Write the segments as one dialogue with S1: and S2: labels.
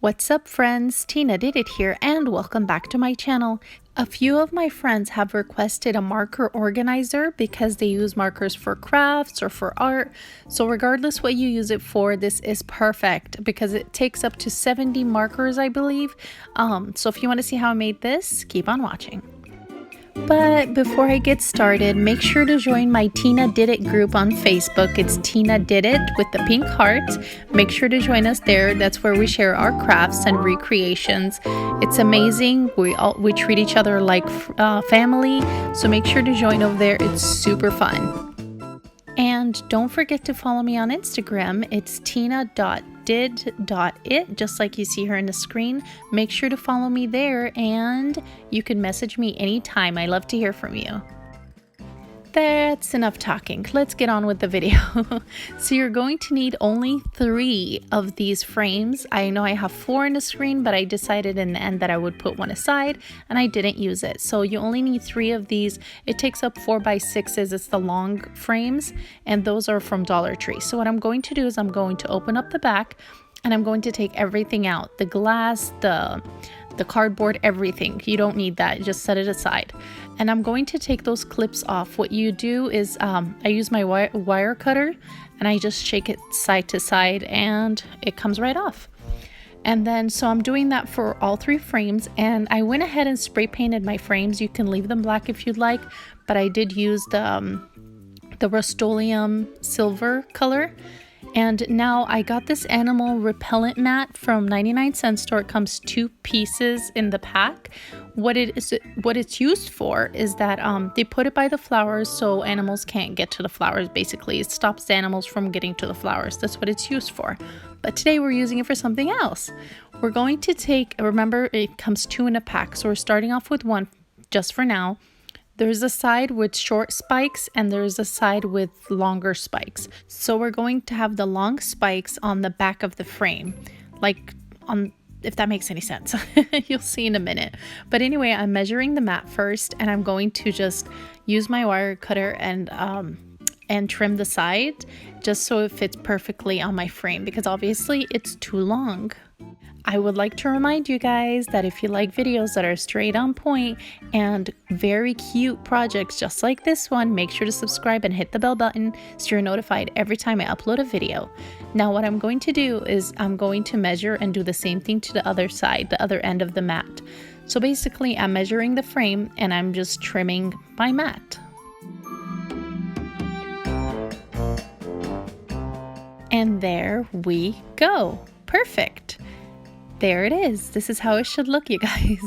S1: What's up friends, Tina Did It here and welcome back to my channel. A few of my friends have requested a marker organizer because they use markers for crafts or for art. So regardless what you use it for, this is perfect because it takes up to 70 markers, I believe. So if you want to see how I made this, keep on watching. But before I get started, make sure to join my Tina Did It group on Facebook. It's Tina Did It with the pink hearts. Make sure to join us there. That's where we share our crafts and recreations. It's amazing. We treat each other like family. So make sure to join over there. It's super fun. And don't forget to follow me on Instagram. It's tina.did.it, just like you see her in the screen. Make sure to follow me there and you can message me anytime. I love to hear from you. That's enough talking. Let's get on with the video. So you're going to need only 3 of these frames. I know I have 4 in the screen, but I decided in the end that I would put one aside and I didn't use it. So you only need 3 of these. It takes up 4x6s. It's the long frames and those are from Dollar Tree. So what I'm going to do is I'm going to open up the back and I'm going to take everything out. The glass, the cardboard, everything. You don't need that. Just set it aside. And I'm going to take those clips off. What you do is I use my wire cutter and I just shake it side to side and it comes right off. And then so I'm doing that for all 3 frames and I went ahead and spray painted my frames. You can leave them black if you'd like, but I did use the Rust-Oleum silver color. And now I got this animal repellent mat from 99-cent store. It comes 2 pieces in the pack. What it's used for is that they put it by the flowers so animals can't get to the flowers. Basically, it stops the animals from getting to the flowers. That's what it's used for. But today we're using it for something else. We're going to take, remember it comes 2 in a pack. So we're starting off with 1 just for now. There's a side with short spikes and there's a side with longer spikes. So we're going to have the long spikes on the back of the frame, if that makes any sense. You'll see in a minute. But anyway, I'm measuring the mat first and I'm going to just use my wire cutter and trim the side just so it fits perfectly on my frame because obviously it's too long. I would like to remind you guys that if you like videos that are straight on point and very cute projects just like this one, make sure to subscribe and hit the bell button so you're notified every time I upload a video. Now what I'm going to do is I'm going to measure and do the same thing to the other side, the other end of the mat. So basically I'm measuring the frame and I'm just trimming my mat. And there we go. Perfect. There it is. This is how it should look, you guys.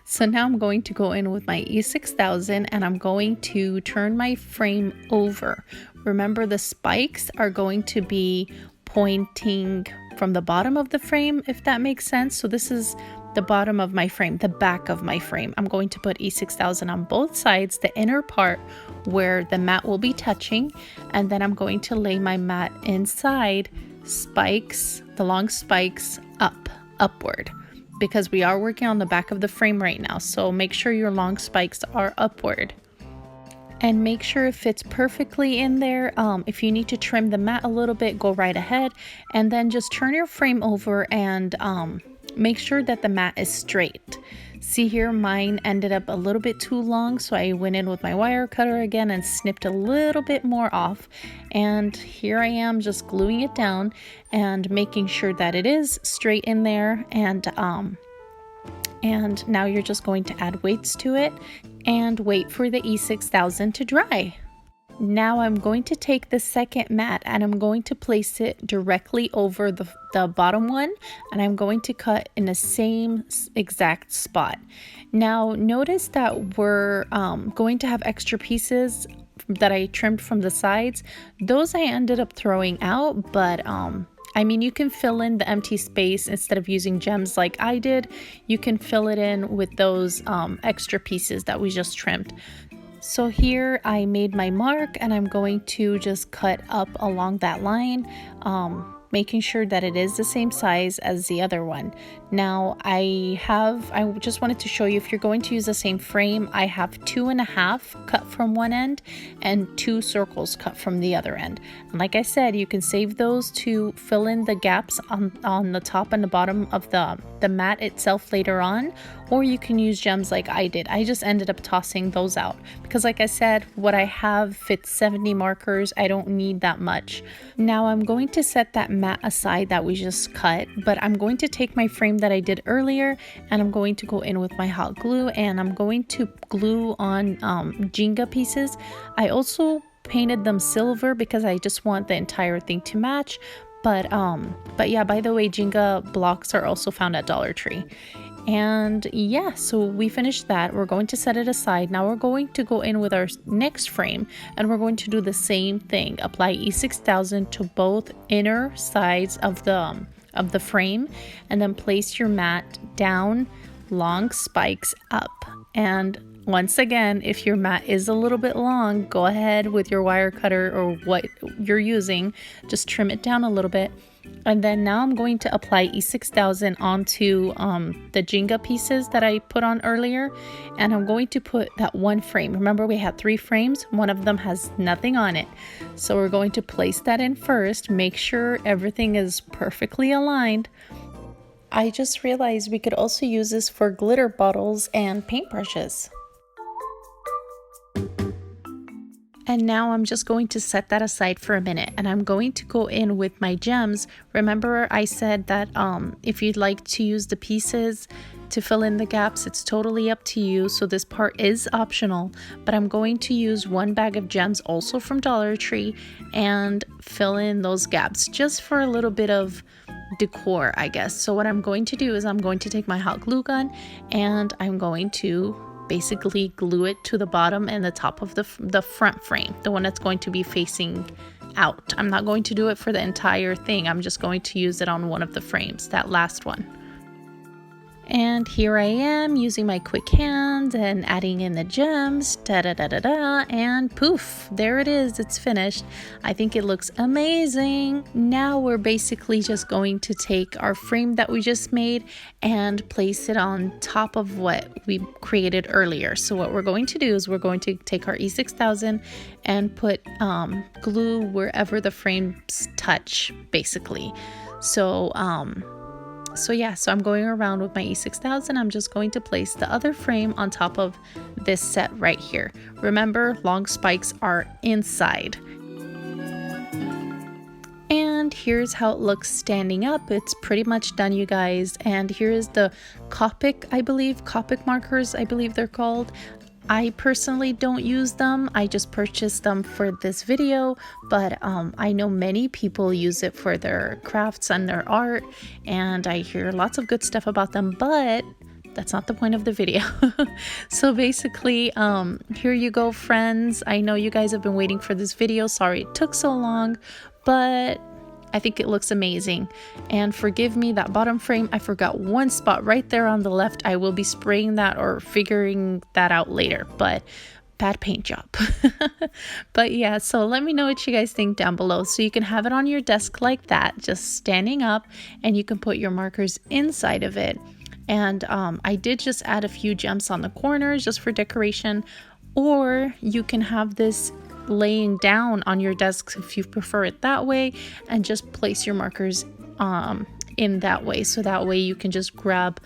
S1: So now I'm going to go in with my E6000 and I'm going to turn my frame over. Remember the spikes are going to be pointing from the bottom of the frame, if that makes sense. So this is the bottom of my frame, the back of my frame. I'm going to put E6000 on both sides, the inner part where the mat will be touching. And then I'm going to lay my mat inside, spikes, the long spikes upward, because we are working on the back of the frame right now. So make sure your long spikes are upward and make sure it fits perfectly in there. If you need to trim the mat a little bit, go right ahead and then just turn your frame over and make sure that the mat is straight. See here, mine ended up a little bit too long, so I went in with my wire cutter again and snipped a little bit more off. And here I am just gluing it down and making sure that it is straight in there. And now you're just going to add weights to it and wait for the E6000 to dry. Now I'm going to take the second mat and I'm going to place it directly over the bottom one and I'm going to cut in the same exact spot. Now notice that we're going to have extra pieces that I trimmed from the sides. Those I ended up throwing out, but I mean, you can fill in the empty space instead of using gems like I did. You can fill it in with those extra pieces that we just trimmed. So here I made my mark and I'm going to just cut up along that line. making sure that it is the same size as the other one. Now I just wanted to show you, if you're going to use the same frame, I have 2.5 cut from one end and 2 circles cut from the other end. And like I said, you can save those to fill in the gaps on the top and the bottom of the mat itself later on, or you can use gems like I did. I just ended up tossing those out because, like I said, what I have fits 70 markers. I don't need that much. Now I'm going to set that mat aside that we just cut, but I'm going to take my frame that I did earlier and I'm going to go in with my hot glue and I'm going to glue on Jenga pieces. I also painted them silver because I just want the entire thing to match. But yeah, by the way, Jenga blocks are also found at Dollar Tree. And yeah, so we finished that. We're going to set it aside. Now we're going to go in with our next frame and we're going to do the same thing. Apply E6000 to both inner sides of the frame and then place your mat down, long spikes up. And once again, if your mat is a little bit long, go ahead with your wire cutter or what you're using, just trim it down a little bit. And then now I'm going to apply E6000 onto the Jenga pieces that I put on earlier. And I'm going to put that one frame. Remember, we had 3 frames. One of them has nothing on it. So we're going to place that in first. Make sure everything is perfectly aligned. I just realized we could also use this for glitter bottles and paintbrushes. And now I'm just going to set that aside for a minute and I'm going to go in with my gems. Remember I said that if you'd like to use the pieces to fill in the gaps, it's totally up to you. So this part is optional, but I'm going to use 1 bag of gems also from Dollar Tree and fill in those gaps just for a little bit of decor, I guess. So what I'm going to do is I'm going to take my hot glue gun and I'm going to basically glue it to the bottom and the top of the front frame, the one that's going to be facing out. I'm not going to do it for the entire thing. I'm just going to use it on one of the frames, that last one. And here I am using my quick hand and adding in the gems, and poof, there it is, it's finished. I think it looks amazing. Now we're basically just going to take our frame that we just made and place it on top of what we created earlier. So what we're going to do is we're going to take our E6000 and put glue wherever the frames touch, basically. So I'm going around with my E6000. I'm just going to place the other frame on top of this set right here. Remember, long spikes are inside. And here's how it looks standing up. It's pretty much done, you guys. And here is the Copic, Copic markers, I believe they're called. I personally don't use them. I just purchased them for this video, but I know many people use it for their crafts and their art, and I hear lots of good stuff about them, but that's not the point of the video. So basically, here you go, friends. I know you guys have been waiting for this video. Sorry it took so long, but I think it looks amazing. And forgive me, that bottom frame, I forgot one spot right there on the left. I will be spraying that or figuring that out later, but bad paint job. But yeah, so let me know what you guys think down below. So you can have it on your desk like that, just standing up, and you can put your markers inside of it. And I did just add a few gems on the corners just for decoration, or you can have this laying down on your desk if you prefer it that way, and just place your markers in that way, so that way you can just grab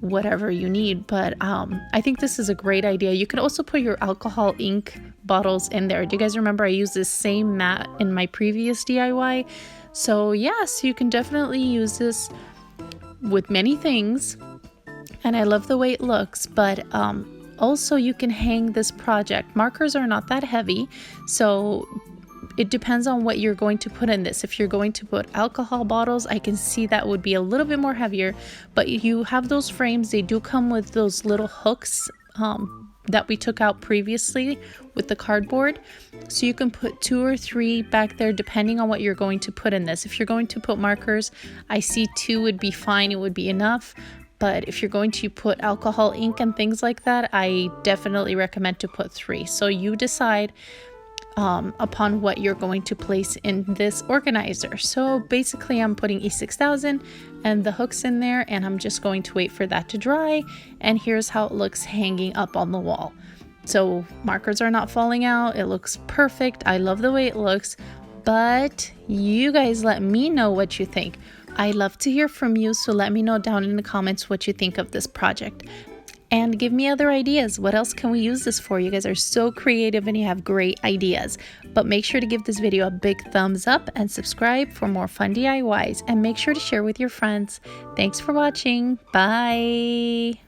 S1: whatever you need. But I think this is a great idea. You could also put your alcohol ink bottles in there. Do you guys remember I used this same mat in my previous DIY? So yes, you can definitely use this with many things, and I love the way it looks. But also, you can hang this project. Markers are not that heavy, so it depends on what you're going to put in this. If you're going to put alcohol bottles, I can see that would be a little bit more heavier, but you have those frames. They do come with those little hooks that we took out previously with the cardboard. So you can put 2 or 3 back there depending on what you're going to put in this. If you're going to put markers, I see 2 would be fine. It would be enough. But if you're going to put alcohol ink and things like that, I definitely recommend to put 3. So you decide. upon what you're going to place in this organizer. So basically I'm putting E6000 and the hooks in there, and I'm just going to wait for that to dry. And here's how it looks hanging up on the wall. So markers are not falling out. It looks perfect. I love the way it looks, but you guys let me know what you think. I love to hear from you, so let me know down in the comments what you think of this project. And give me other ideas. What else can we use this for? You guys are so creative and you have great ideas. But make sure to give this video a big thumbs up and subscribe for more fun DIYs. And make sure to share with your friends. Thanks for watching. Bye.